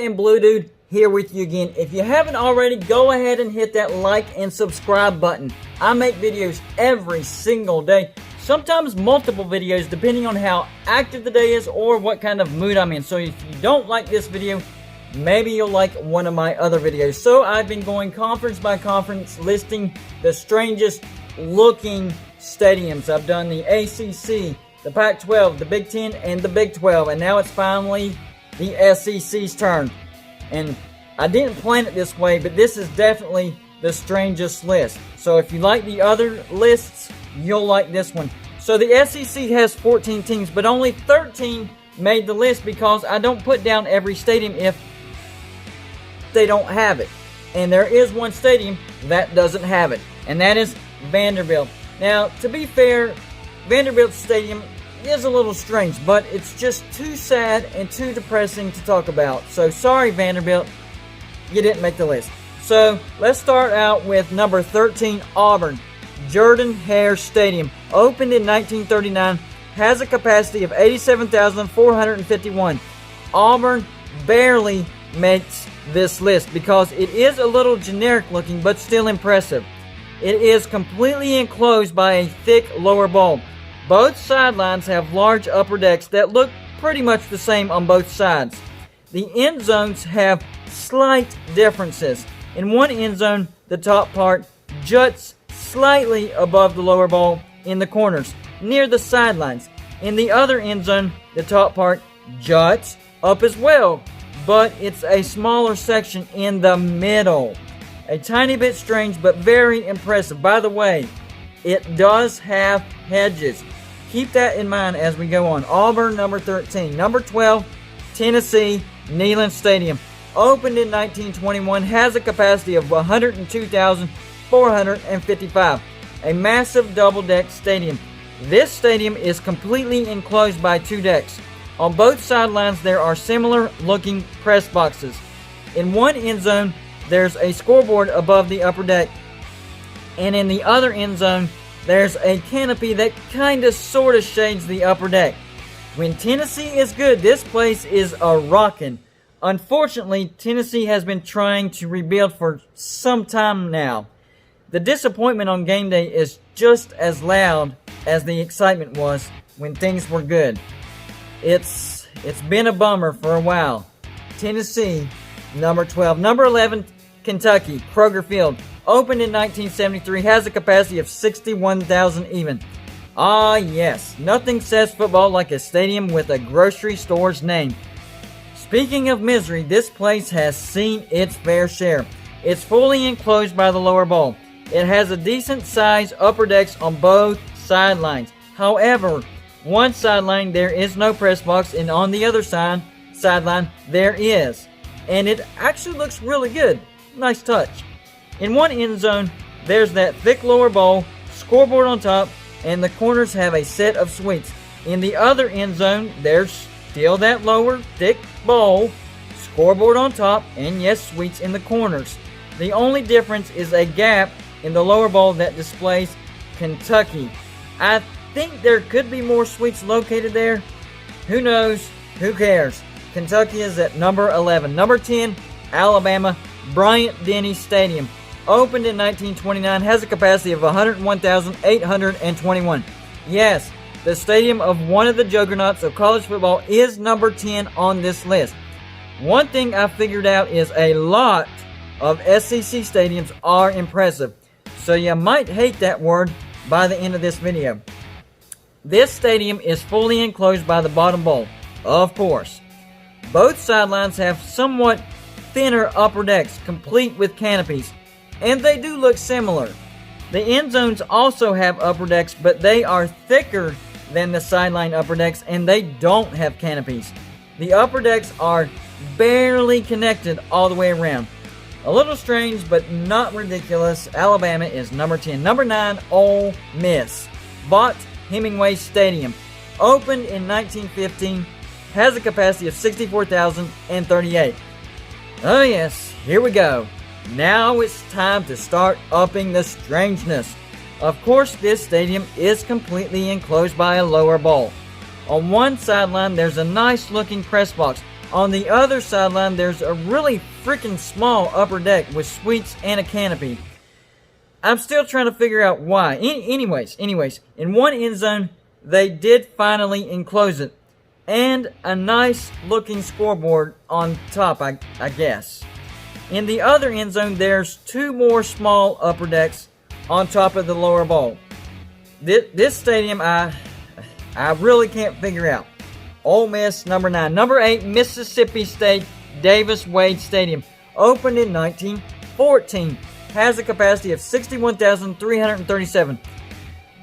and Blue Dude here with you again. If you haven't already, go ahead and hit that like and subscribe button. I make videos every single day, sometimes multiple videos depending on how active the day is or what kind of mood I'm in. So if you don't like this video, maybe you'll like one of my other videos. So I've been going conference by conference listing the strangest looking stadiums. I've done the ACC, the Pac-12, the Big Ten, and the Big 12. And now it's finally the SEC's turn. And I didn't plan it this way, but this is definitely the strangest list. So if you like the other lists, you'll like this one. So the SEC has 14 teams, but only 13 made the list because I don't put down every stadium if they don't have it. And there is one stadium that doesn't have it, and that is Vanderbilt. Now, to be fair, Vanderbilt Stadium is a little strange, but it's just too sad and too depressing to talk about. So sorry, Vanderbilt, you didn't make the list. So let's start out with number 13, Auburn. Jordan-Hare Stadium, opened in 1939, has a capacity of 87,451. Auburn barely makes this list because it is a little generic looking, but still impressive. It is completely enclosed by a thick lower bowl. Both sidelines have large upper decks that look pretty much the same on both sides. The end zones have slight differences. In one end zone, the top part juts slightly above the lower bowl in the corners, near the sidelines. In the other end zone, the top part juts up as well, but it's a smaller section in the middle. A tiny bit strange, but very impressive. By the way, it does have hedges. Keep that in mind as we go on. Auburn, number 13. Number 12, Tennessee, Neyland Stadium. Opened in 1921, has a capacity of 102,455. A massive double-deck stadium. This stadium is completely enclosed by two decks. On both sidelines, there are similar-looking press boxes. In one end zone, there's a scoreboard above the upper deck. And in the other end zone, there's a canopy that kinda sorta shades the upper deck. When Tennessee is good, this place is a rockin'. Unfortunately, Tennessee has been trying to rebuild for some time now. The disappointment on game day is just as loud as the excitement was when things were good. It's been a bummer for a while. Tennessee, number 12. Number 11, Kentucky, Kroger Field. Opened in 1973, has a capacity of 61,000 even. Ah yes, nothing says football like a stadium with a grocery store's name. Speaking of misery, this place has seen its fair share. It's fully enclosed by the lower bowl. It has a decent size upper decks on both sidelines. However, one sideline there is no press box, and on the other sideline there is. And it actually looks really good. Nice touch. In one end zone, there's that thick lower bowl, scoreboard on top, and the corners have a set of suites. In the other end zone, there's still that lower, thick bowl, scoreboard on top, and yes, suites in the corners. The only difference is a gap in the lower bowl that displays Kentucky. I think there could be more suites located there. Who knows? Who cares? Kentucky is at number 11. Number 10, Alabama, Bryant-Denny Stadium. Opened in 1929, has a capacity of 101,821. Yes, the stadium of one of the juggernauts of college football is number 10 on this list. One thing I figured out is a lot of SEC stadiums are impressive, so you might hate that word by the end of this video. This stadium is fully enclosed by the bottom bowl, of course. Both sidelines have somewhat thinner upper decks, complete with canopies, and they do look similar. The end zones also have upper decks, but they are thicker than the sideline upper decks, and they don't have canopies. The upper decks are barely connected all the way around. A little strange, but not ridiculous. Alabama is number 10. Number 9, Ole Miss. Vaught-Hemingway Stadium. Opened in 1915, has a capacity of 64,038. Oh yes, here we go. Now it's time to start upping the strangeness. Of course, this stadium is completely enclosed by a lower bowl. On one sideline, there's a nice looking press box. On the other sideline, there's a really freaking small upper deck with suites and a canopy. I'm still trying to figure out why. Anyways, in one end zone, they did finally enclose it. And a nice looking scoreboard on top, I guess. In the other end zone, there's two more small upper decks on top of the lower bowl. This stadium, I really can't figure out. Ole Miss, number 9. Number 8, Mississippi State Davis-Wade Stadium. Opened in 1914. Has a capacity of 61,337.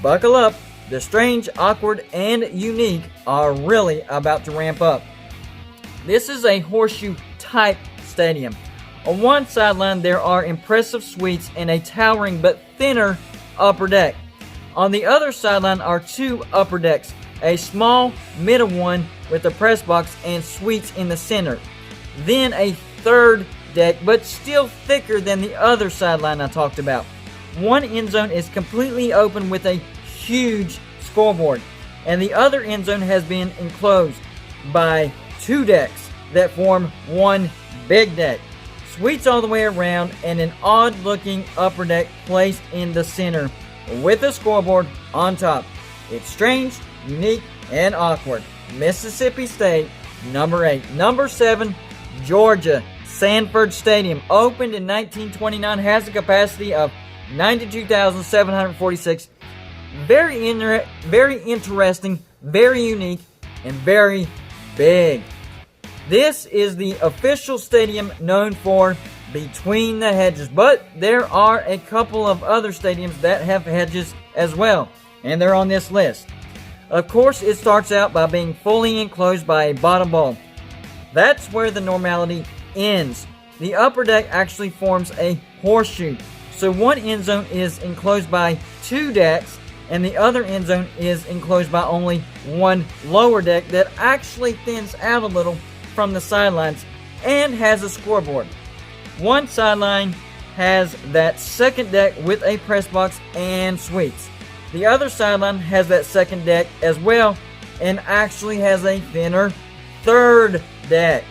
Buckle up. The strange, awkward, and unique are really about to ramp up. This is a horseshoe-type stadium. On one sideline, there are impressive suites and a towering but thinner upper deck. On the other sideline are two upper decks, a small middle one with a press box and suites in the center. Then a third deck, but still thicker than the other sideline I talked about. One end zone is completely open with a huge scoreboard, and the other end zone has been enclosed by two decks that form one big deck. Suites all the way around and an odd looking upper deck placed in the center with a scoreboard on top. It's strange, unique, and awkward. Mississippi State, number 8. Number 7, Georgia Sanford Stadium. Opened in 1929, has a capacity of 92,746. Very interesting, very unique, and very big. This is the official stadium known for Between the Hedges, but there are a couple of other stadiums that have hedges as well, and they're on this list. Of course, it starts out by being fully enclosed by a bottom bowl. That's where the normality ends. The upper deck actually forms a horseshoe, so one end zone is enclosed by two decks, and the other end zone is enclosed by only one lower deck that actually thins out a little from the sidelines and has a scoreboard. One sideline has that second deck with a press box and suites. The other sideline has that second deck as well and actually has a thinner third deck.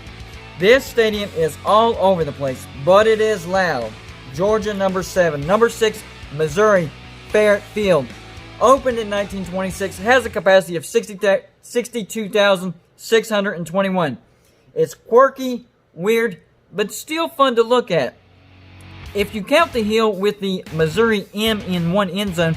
This stadium is all over the place, but it is loud. Georgia, number 7. Number 6, Missouri Fair Field. Opened in 1926, has a capacity of 62,621. It's quirky, weird, but still fun to look at. If you count the hill with the Missouri M in one end zone,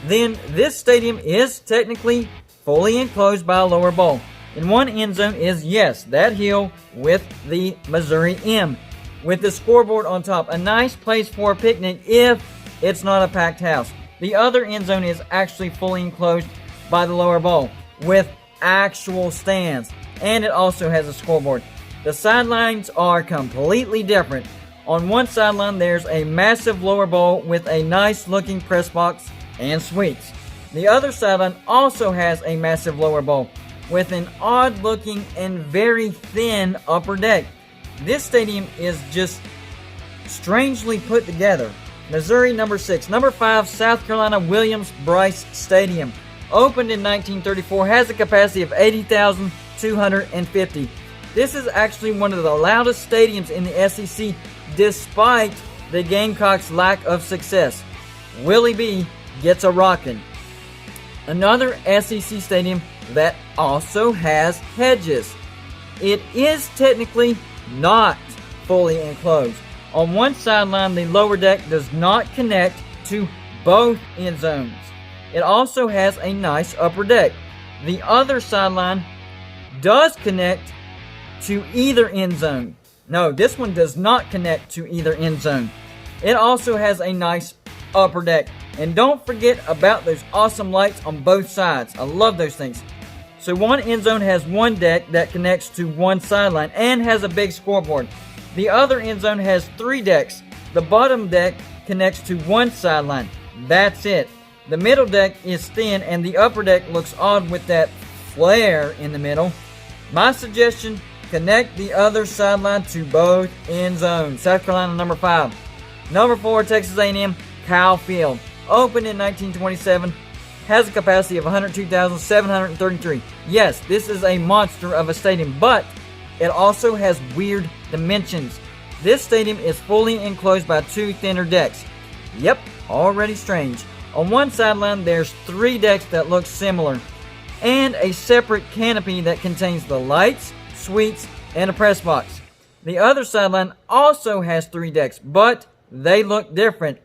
then this stadium is technically fully enclosed by a lower bowl. In one end zone is, yes, that hill with the Missouri M, with the scoreboard on top. A nice place for a picnic if it's not a packed house. The other end zone is actually fully enclosed by the lower bowl with actual stands, and it also has a scoreboard. The sidelines are completely different. On one sideline, there's a massive lower bowl with a nice looking press box and suites. The other sideline also has a massive lower bowl with an odd looking and very thin upper deck. This stadium is just strangely put together. Missouri, number 6. Number 5, South Carolina Williams-Brice Stadium. Opened in 1934, has a capacity of 80,250. This is actually one of the loudest stadiums in the SEC, despite the Gamecocks' lack of success. Willie B gets a rockin'. Another SEC stadium that also has hedges. It is technically not fully enclosed. On one sideline, the lower deck does not connect to both end zones. It also has a nice upper deck. The other sideline does connect to either end zone. No, this one does not connect to either end zone. It also has a nice upper deck. And don't forget about those awesome lights on both sides. I love those things. So one end zone has one deck that connects to one sideline and has a big scoreboard. The other end zone has 3 decks. The bottom deck connects to one sideline. That's it. The middle deck is thin and the upper deck looks odd with that flare in the middle. My suggestion, connect the other sideline to both end zones. South Carolina, number 5. Number 4, Texas A&M Kyle Field. Opened in 1927. Has a capacity of 102,733. Yes, this is a monster of a stadium, but It also has weird dimensions. This stadium is fully enclosed by 2 thinner decks. Yep, already strange. On one sideline, there's 3 decks that look similar, and a separate canopy that contains the lights, suites, and a press box. The other sideline also has 3 decks, but they look different.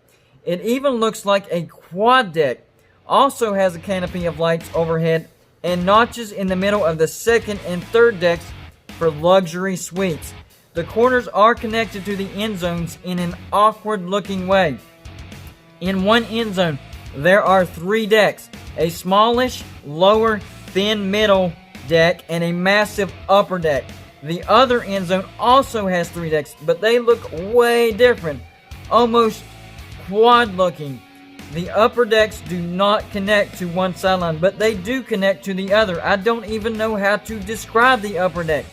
It even looks like a quad deck. Also has a canopy of lights overhead and notches in the middle of the second and third decks for luxury suites. The corners are connected to the end zones in an awkward looking way. In one end zone, there are 3 decks, a smallish, lower, thin middle deck, and a massive upper deck. The other end zone also has 3 decks, but they look way different, almost quad looking. The upper decks do not connect to one sideline, but they do connect to the other. I don't even know how to describe the upper deck.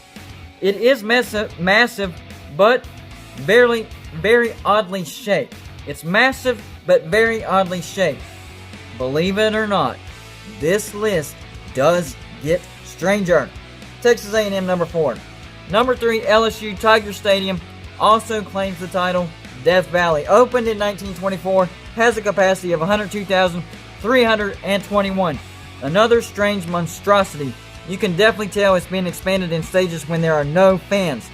It is massive, but very oddly shaped. It's massive, but very oddly shaped. Believe it or not, this list does get stranger. Texas A&M number 4. Number 3, LSU Tiger Stadium also claims the title. Death Valley, opened in 1924, has a capacity of 102,321. Another strange monstrosity. You can definitely tell it's been expanded in stages when there are no fans.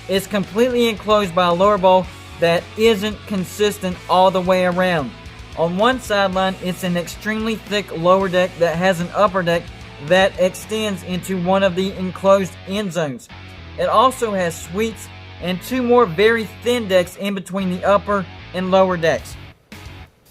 It's completely enclosed by a lower bowl that isn't consistent all the way around. On one sideline, it's an extremely thick lower deck that has an upper deck that extends into one of the enclosed end zones. It also has suites and 2 more very thin decks in between the upper and lower decks.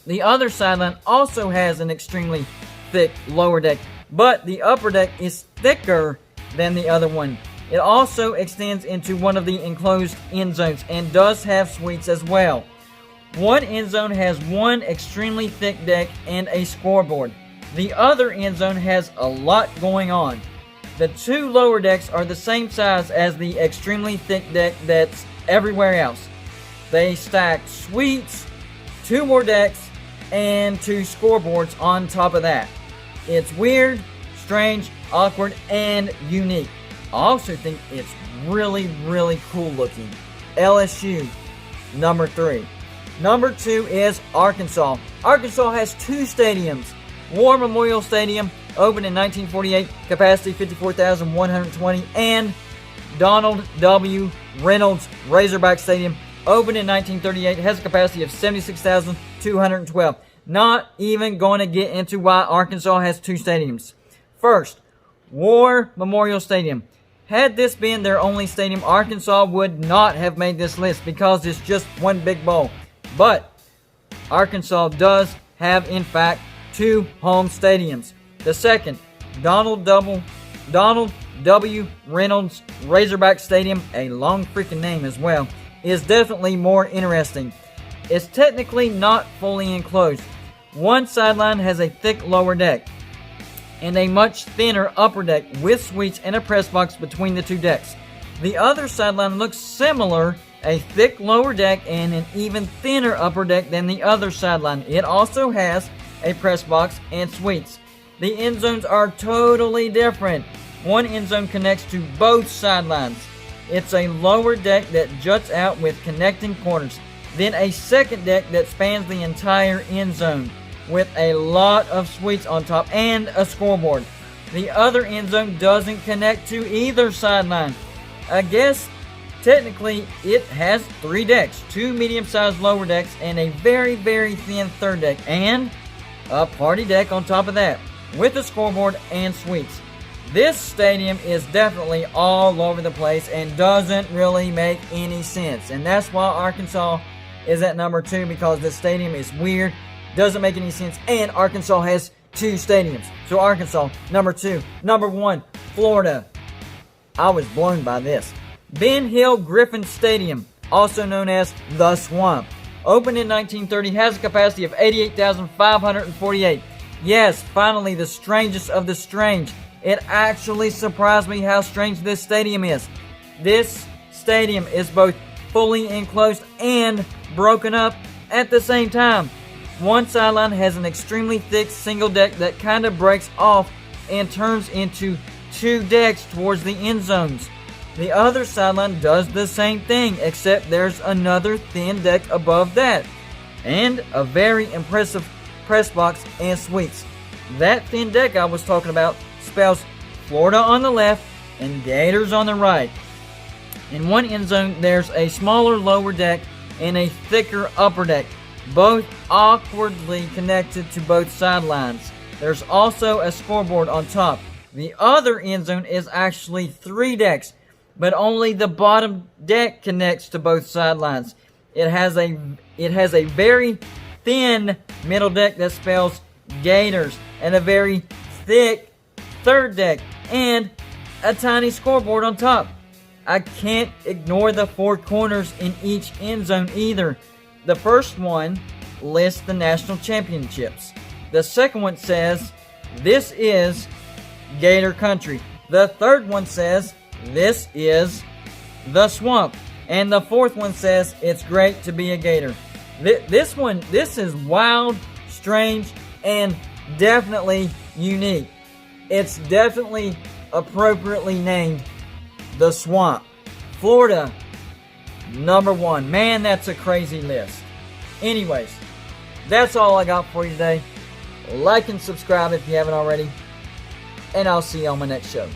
The other sideline also has an extremely thick lower deck, but the upper deck is thicker than the other one. It also extends into one of the enclosed end zones and does have suites as well. One end zone has 1 extremely thick deck and a scoreboard. The other end zone has a lot going on. The 2 lower decks are the same size as the extremely thick deck that's everywhere else. They stack suites, 2 more decks, and 2 scoreboards on top of that. It's weird, strange, awkward, and unique. I also think it's really cool looking. LSU, number 3. Number 2 is Arkansas. Arkansas has 2 stadiums. War Memorial Stadium, opened in 1948, capacity 54,120, and Donald W. Reynolds Razorback Stadium, opened in 1938, has a capacity of 76,212. Not even going to get into why Arkansas has 2 stadiums. First, War Memorial Stadium. Had this been their only stadium, Arkansas would not have made this list because it's just one big bowl. But Arkansas does have, in fact, 2 home stadiums. The second, Donald W. Reynolds Razorback Stadium, a long freaking name as well, is definitely more interesting. It's technically not fully enclosed. One sideline has a thick lower deck and a much thinner upper deck with suites and a press box between the 2 decks. The other sideline looks similar, a thick lower deck and an even thinner upper deck than the other sideline. It also has a press box and suites. The end zones are totally different. One end zone connects to both sidelines. It's a lower deck that juts out with connecting corners. Then a second deck that spans the entire end zone with a lot of suites on top and a scoreboard. The other end zone doesn't connect to either sideline. I guess technically it has 3 decks, 2 medium-sized lower decks and a very thin third deck and a party deck on top of that with a scoreboard and suites. This stadium is definitely all over the place and doesn't really make any sense. And that's why Arkansas is at number 2, because this stadium is weird, doesn't make any sense, and Arkansas has 2 stadiums. So Arkansas, number 2. Number 1, Florida. I was blown by this. Ben Hill Griffin Stadium, also known as The Swamp. Opened in 1930, has a capacity of 88,548. Yes, finally the strangest of the strange. It actually surprised me how strange this stadium is. This stadium is both fully enclosed and broken up at the same time. One sideline has an extremely thick single deck that kind of breaks off and turns into 2 decks towards the end zones. The other sideline does the same thing, except there's another thin deck above that. And a very impressive press box and suites. That thin deck I was talking about spells Florida on the left and Gators on the right. In one end zone, there's a smaller lower deck and a thicker upper deck, both awkwardly connected to both sidelines. There's also a scoreboard on top. The other end zone is actually 3 decks, but only the bottom deck connects to both sidelines. It has a very thin middle deck that spells Gators, and a very thick third deck, and a tiny scoreboard on top. I can't ignore the 4 corners in each end zone either. The first one lists the national championships. The second one says, "This is Gator Country." The third one says, "This is the Swamp." And the fourth one says, "It's great to be a Gator." This is wild, strange, and definitely unique. It's definitely appropriately named the Swamp. Florida, number 1. Man, that's a crazy list. Anyways, that's all I got for you today. Like and subscribe if you haven't already. And I'll see you on my next show.